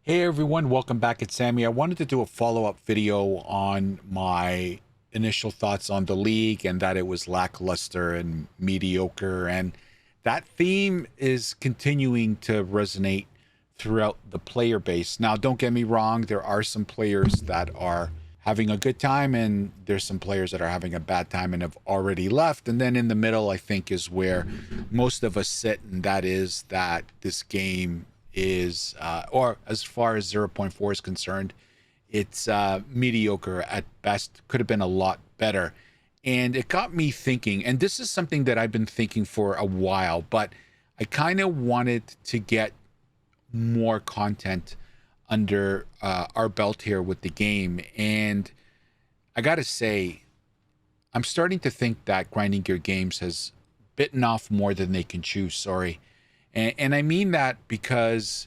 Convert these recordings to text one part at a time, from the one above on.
Hey everyone, welcome back. It's Sammy. I wanted to do a follow-up video on my initial thoughts on the league and that it was lackluster and mediocre. And that theme is continuing to resonate throughout the player base. Now, don't get me wrong, there are some players that are having a good time and there's some players that are having a bad time and have already left. And then in the middle, I think, is where most of us sit, and that is that this game is, or as far as zero point 0.4 is concerned, it's mediocre at best. Could have been a lot better. And it got me thinking, and this is something that I've been thinking for a while, but I kind of wanted to get more content under our belt here with the game. And I gotta say, I'm starting to think that Grinding Gear Games has bitten off more than they can chew. Sorry. And I mean that because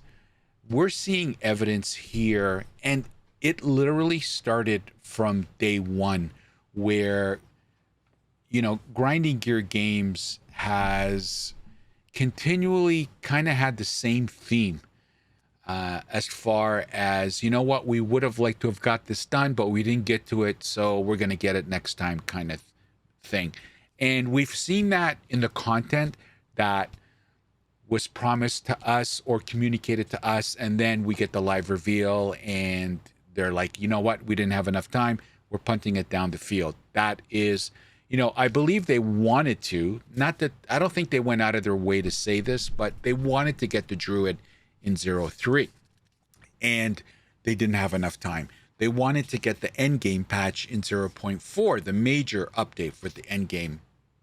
we're seeing evidence here, and it literally started from day one, where, Grinding Gear Games has continually kind of had the same theme, as far as, what, we would have liked to have got this done, but we didn't get to it, so we're going to get it next time kind of thing. And we've seen that in the content that was promised to us or communicated to us, and then we get the live reveal and they're like, you know what, we didn't have enough time, we're punting it down the field. That is, I believe they wanted to, not that, I don't think they went out of their way to say this, but they wanted to get the Druid in 03, and they didn't have enough time. They wanted to get the end game patch in 0.4, the major update for the end game.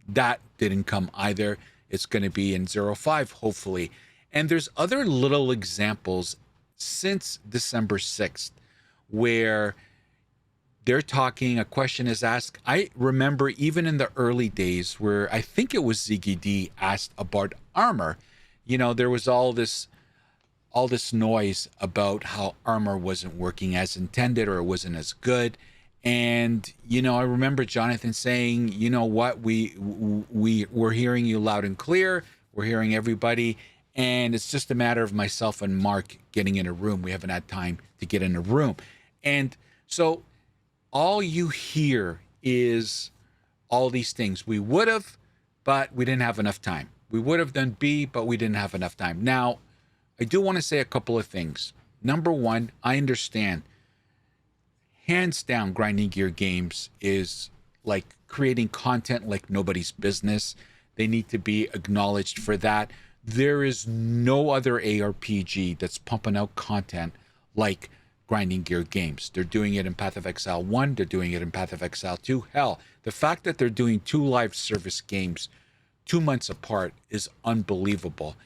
That didn't come either. It's going to be in 05, hopefully. And there's other little examples since December 6th where they're talking, a question is asked. I remember even in the early days where I think it was ZGD asked about armor. There was all this noise about how armor wasn't working as intended, or it wasn't as good. And I remember Jonathan saying, you know what, we're hearing you loud and clear, we're hearing everybody, and it's just a matter of myself and Mark getting in a room. We haven't had time to get in a room. And so all you hear is all these things. We would have, but we didn't have enough time. We would have done B, but we didn't have enough time. Now, I do want to say a couple of things. Number one, I understand, hands down, Grinding Gear Games is like creating content like nobody's business. They need to be acknowledged for that. There is no other ARPG that's pumping out content like Grinding Gear Games. They're doing it in Path of Exile 1, they're doing it in Path of Exile 2. Hell, the fact that they're doing 2 live service games 2 months apart is unbelievable.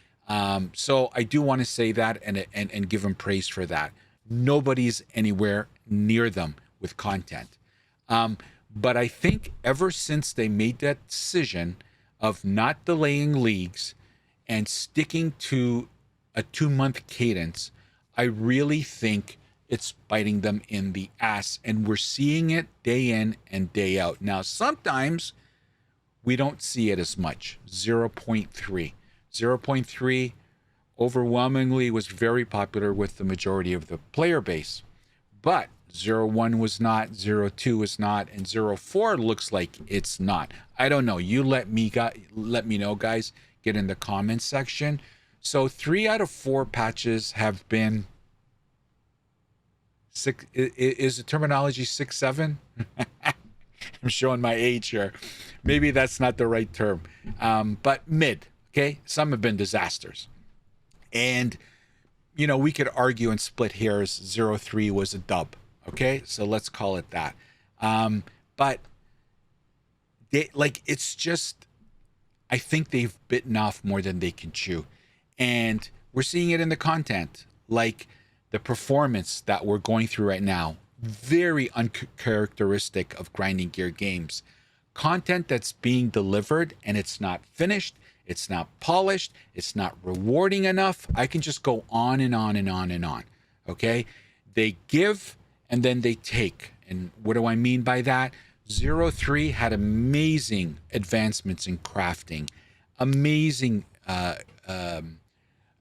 So I do want to say that and give them praise for that. Nobody's anywhere near them with content. But I think ever since they made that decision of not delaying leagues and sticking to a 2-month cadence, I really think it's biting them in the ass. And we're seeing it day in and day out. Now, sometimes we don't see it as much. 0.3. 0.3 overwhelmingly was very popular with the majority of the player base. But 01 was not, 02 is not, and 04 looks like it's not. I don't know. You let me know, guys. Get in the comments section. So 3 out of 4 patches have been six. Is the terminology 6, 7? I'm showing my age here. Maybe that's not the right term. But mid. Okay, some have been disasters. And, we could argue and split hairs. 03 was a dub. Okay, so let's call it that. But it's just, I think they've bitten off more than they can chew. And we're seeing it in the content, like the performance that we're going through right now. Very uncharacteristic of Grinding Gear Games. Content that's being delivered and it's not finished. It's not polished. It's not rewarding enough. I can just go on and on and on and on. Okay? They give and then they take. And what do I mean by that? 03 had amazing advancements in crafting, amazing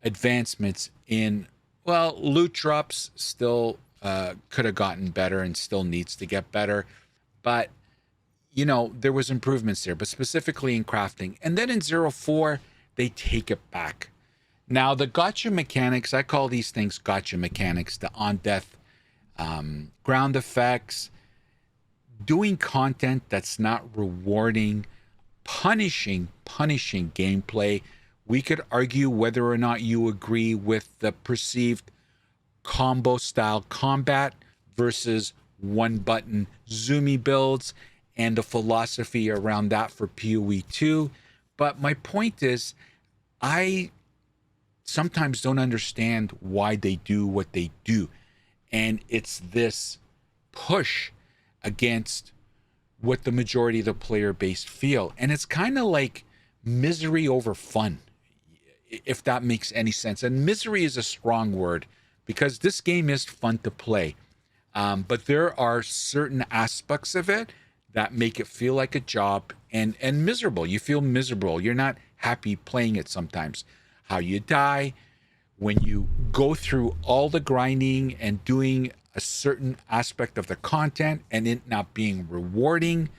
advancements in Well, loot drops still could have gotten better and still needs to get better. But, there was improvements there, but specifically in crafting. And then in 04, they take it back. Now, the gotcha mechanics, I call these things gotcha mechanics, the on-death ground effects, doing content that's not rewarding, punishing gameplay. We could argue whether or not you agree with the perceived combo style combat versus one button zoomy builds and the philosophy around that for PoE 2. But my point is, I sometimes don't understand why they do what they do. And it's this push against what the majority of the player base feel. And it's kind of like misery over fun, if that makes any sense. And misery is a strong word because this game is fun to play. But there are certain aspects of it that make it feel like a job and miserable. You feel miserable. You're not happy playing it sometimes. How you die, when you go through all the grinding and doing a certain aspect of the content and it not being rewarding.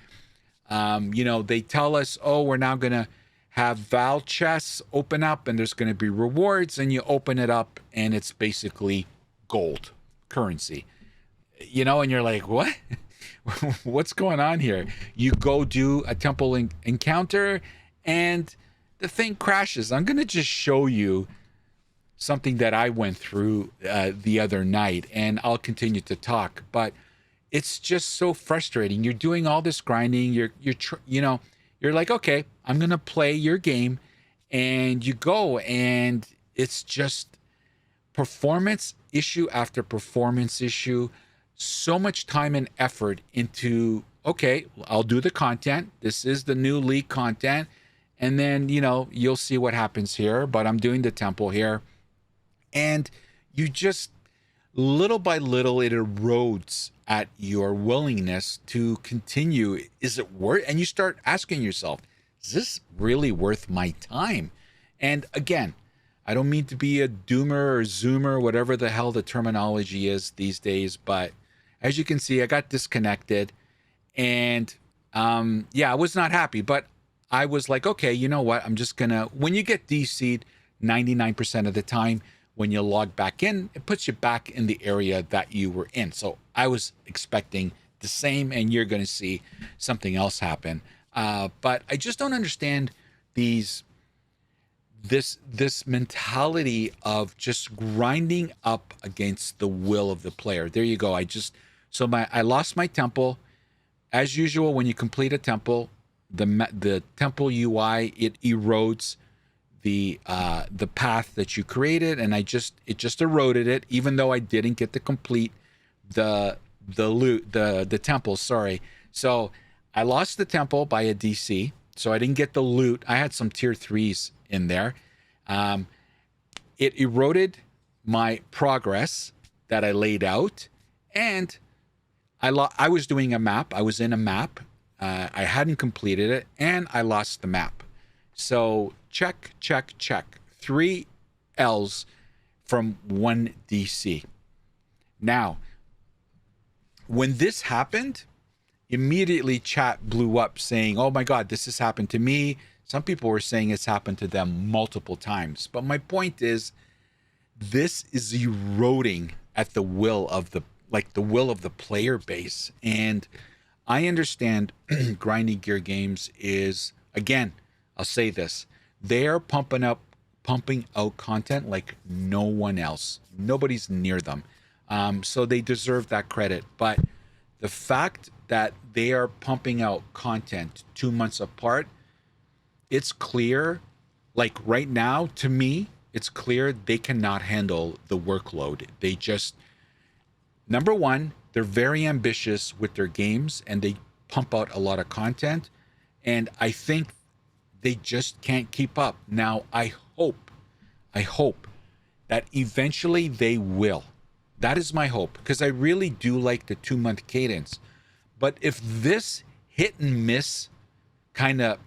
They tell us, oh, we're now going to have Val chests open up and there's going to be rewards, and you open it up and it's basically gold currency, and you're like, what? What's going on here? You go do a temple encounter and the thing crashes. I'm going to just show you something that I went through the other night, and I'll continue to talk, but it's just so frustrating. You're doing all this grinding. You're like, okay, I'm going to play your game, and you go, and it's just performance issue after performance issue. So much time and effort into, okay, I'll do the content. This is the new league content. And then, you'll see what happens here, but I'm doing the temple here. And you just, little by little, it erodes at your willingness to continue. Is it worth? And you start asking yourself, is this really worth my time? And again, I don't mean to be a doomer or zoomer, whatever the hell the terminology is these days, but as you can see, I got disconnected, and I was not happy, but I was like, okay, you know what? I'm just gonna, when you get DC'd 99% of the time, when you log back in, it puts you back in the area that you were in. So I was expecting the same, and you're going to see something else happen. But I just don't understand this mentality of just grinding up against the will of the player. There you go. I lost my temple. As usual, when you complete a temple, the temple UI, it erodes the path that you created, and it just eroded it, even though I didn't get to complete the temple. Sorry. So I lost the temple by a DC, so I didn't get the loot. I had some tier 3s in there. It eroded my progress that I laid out, and I was doing a map. I was in a map. I hadn't completed it, and I lost the map. So check. 3 L's from 1 DC. Now, when this happened, immediately chat blew up saying, oh my God, this has happened to me. Some people were saying it's happened to them multiple times. But my point is, this is eroding at the will of the player base. And I understand grinding gear games is, again, I'll say this, they're pumping out content like no one else. Nobody's near them. So they deserve that credit. But the fact that they are pumping out content 2 months apart, it's clear, like right now, to me, it's clear they cannot handle the workload. They just, number one, they're very ambitious with their games and they pump out a lot of content. And I think they just can't keep up. Now, I hope that eventually they will. That is my hope, because I really do like the 2-month cadence. But if this hit and miss kind of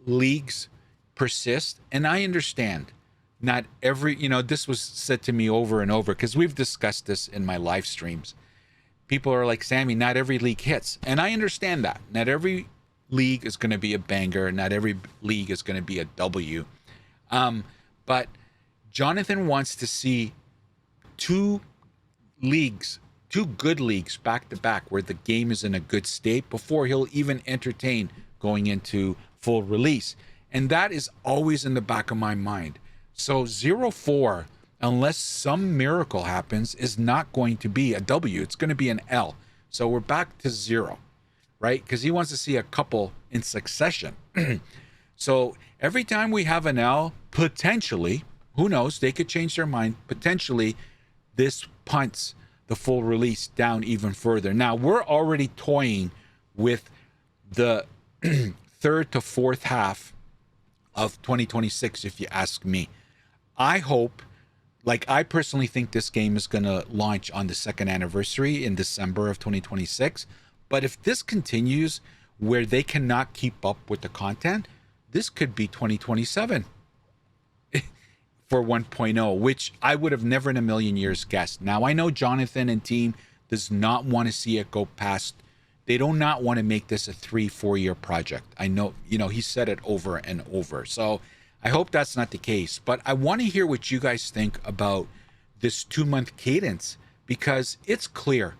leagues persist, and I understand not every, this was said to me over and over because we've discussed this in my live streams. People are like, Sammy, not every league hits. And I understand that. Not every league is going to be a banger. Not every league is going to be a W. But Jonathan wants to see two good leagues back to back where the game is in a good state before he'll even entertain going into full release. And that is always in the back of my mind. So 0-4, unless some miracle happens, is not going to be a W. It's going to be an L. So we're back to 0, right? Because he wants to see a couple in succession. So every time we have an L, potentially, who knows, they could change their mind, potentially this punts the full release down even further. Now, we're already toying with the third to fourth half of 2026, if you ask me. I hope, I personally think this game is going to launch on the second anniversary in December of 2026. But if this continues where they cannot keep up with the content, this could be 2027 for 1.0, which I would have never in a million years guessed. Now, I know Jonathan and team does not want to see it go past. They do not want to make this a 3-4 year project. I know, he said it over and over. So I hope that's not the case. But I want to hear what you guys think about this 2-month cadence, because it's clear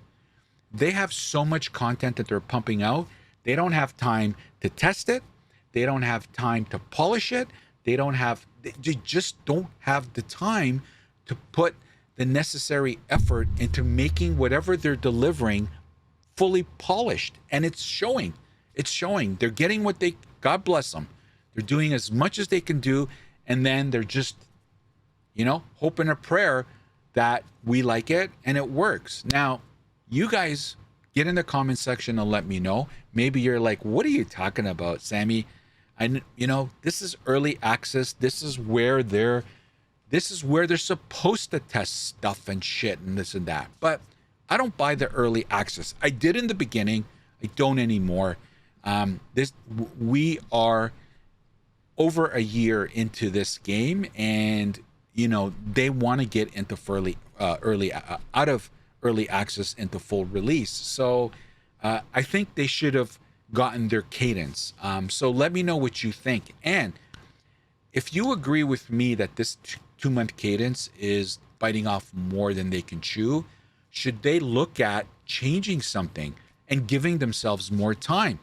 they have so much content that they're pumping out. They don't have time to test it. They don't have time to polish it. They just don't have the time to put the necessary effort into making whatever they're delivering fully polished. And it's showing. They're getting what God bless them. They're doing as much as they can do. And then they're just, hoping a prayer that we like it and it works. Now, you guys get in the comment section and let me know. Maybe you're like, what are you talking about, Sammy? This is early access. This is where they're supposed to test stuff and shit and this and that. But I don't buy the early access. I did in the beginning. I don't anymore. We are over a year into this game, and they want to get into out of early access into full release. So I think they should have gotten their cadence. So let me know what you think. And if you agree with me that this 2-month cadence is biting off more than they can chew, should they look at changing something and giving themselves more time?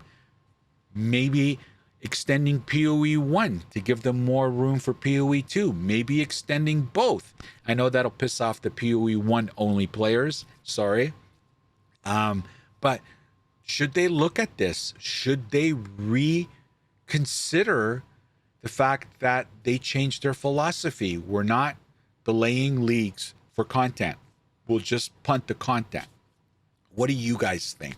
Maybe extending PoE 1 to give them more room for PoE 2. Maybe extending both. I know that'll piss off the PoE 1 only players. Sorry. But should they look at this? Should they reconsider the fact that they changed their philosophy? We're not delaying leagues for content. We'll just punt the content. What do you guys think?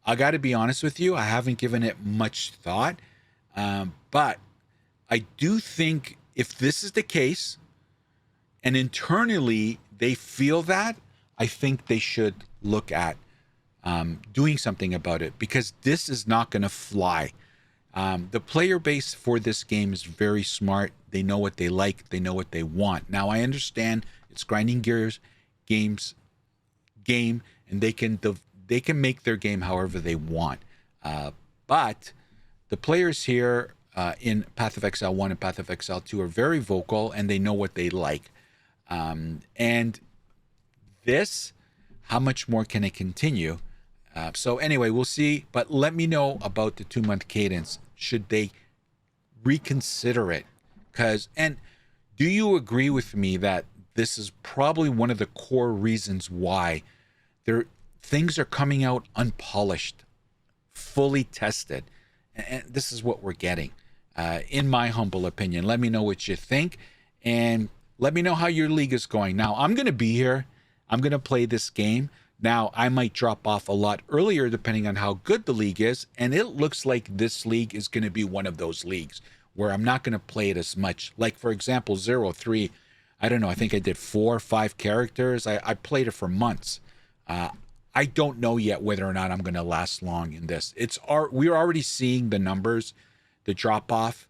I got to be honest with you. I haven't given it much thought. But I do think if this is the case and internally they feel that, I think they should look at doing something about it, because this is not going to fly. The player base for this game is very smart. They know what they like. They know what they want. Now, I understand it's grinding gears game, and they can make their game however they want. But the players here in Path of Exile 1 and Path of Exile 2 are very vocal, and they know what they like. And this, how much more can it continue? So anyway, we'll see. But let me know about the 2-month cadence. Should they reconsider it? And do you agree with me that this is probably one of the core reasons why things are coming out unpolished, fully tested? And this is what we're getting, in my humble opinion. Let me know what you think, and let me know how your league is going. Now, I'm going to be here. I'm going to play this game. Now, I might drop off a lot earlier depending on how good the league is, and it looks like this league is going to be one of those leagues where I'm not going to play it as much. Like, for example, 0-3, I don't know, I think I did 4 or 5 characters. I played it for months. I don't know yet whether or not I'm going to last long in this. We're already seeing the numbers, the drop off,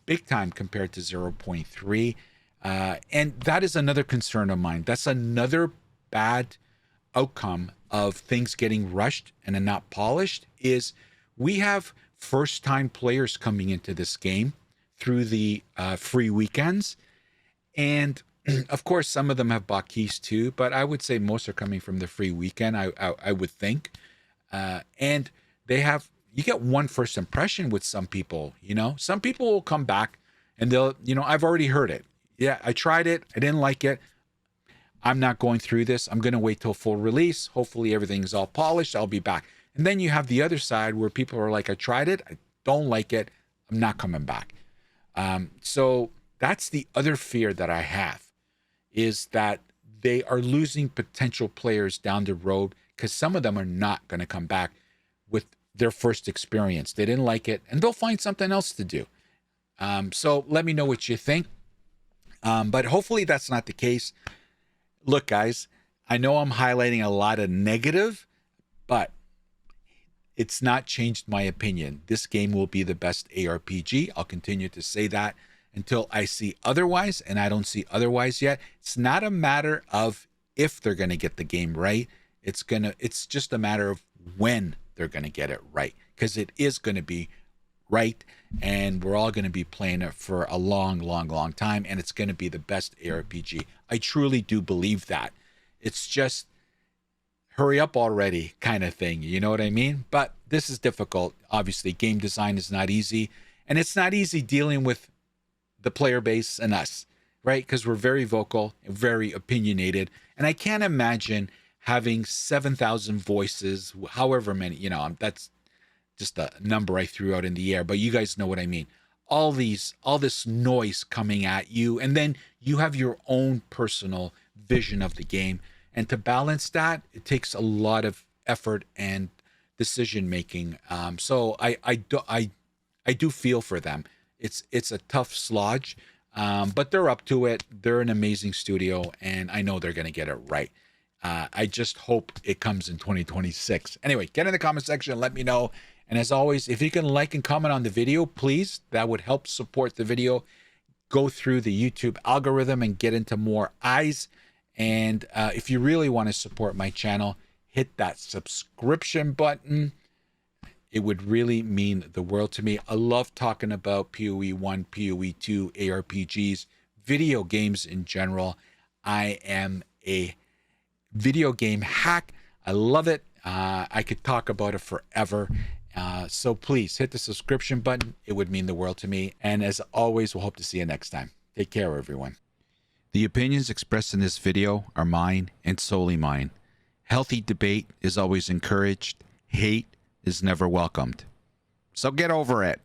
big time compared to 0.3. And that is another concern of mine. That's another bad outcome of things getting rushed and not polished, is we have first-time players coming into this game through the free weekends. And of course, some of them have bought keys too, but I would say most are coming from the free weekend, I would think. And you get one first impression with some people, some people will come back and they'll, I've already heard it. Yeah, I tried it. I didn't like it. I'm not going through this. I'm going to wait till full release. Hopefully everything's all polished. I'll be back. And then you have the other side where people are like, I tried it. I don't like it. I'm not coming back. So that's the other fear that I have, is that they are losing potential players down the road because some of them are not going to come back with their first experience. They didn't like it and they'll find something else to do. So let me know what you think. But hopefully that's not the case. Look, guys, I know I'm highlighting a lot of negative, but it's not changed my opinion. This game will be the best ARPG. I'll continue to say that until I see otherwise, and I don't see otherwise yet. It's not a matter of if they're going to get the game right. It's just a matter of when they're going to get it right, because it is going to be right, and we're all going to be playing it for a long, long, long time, and it's going to be the best ARPG. I truly do believe that. It's just hurry up already kind of thing, you know what I mean? But this is difficult. Obviously, game design is not easy, and it's not easy dealing with the player base and us, right? Because we're very vocal and very opinionated, and I can't imagine having 7,000 voices, however many, that's just a number I threw out in the air, but you guys know what I mean. All this noise coming at you, and then you have your own personal vision of the game. And to balance that, it takes a lot of effort and decision making. So I do feel for them. It's a tough slodge, but they're up to it. They're an amazing studio, and I know they're going to get it right. I just hope it comes in 2026. Anyway, get in the comment section and let me know. And as always, if you can like and comment on the video, please, that would help support the video, go through the YouTube algorithm and get into more eyes. And if you really want to support my channel, hit that subscription button. It would really mean the world to me. I love talking about PoE 1, PoE 2, ARPGs, video games in general. I am a video game hack. I love it. I could talk about it forever. So please hit the subscription button. It would mean the world to me. And as always, we'll hope to see you next time. Take care, everyone. The opinions expressed in this video are mine and solely mine. Healthy debate is always encouraged. Hate is never welcomed. So get over it.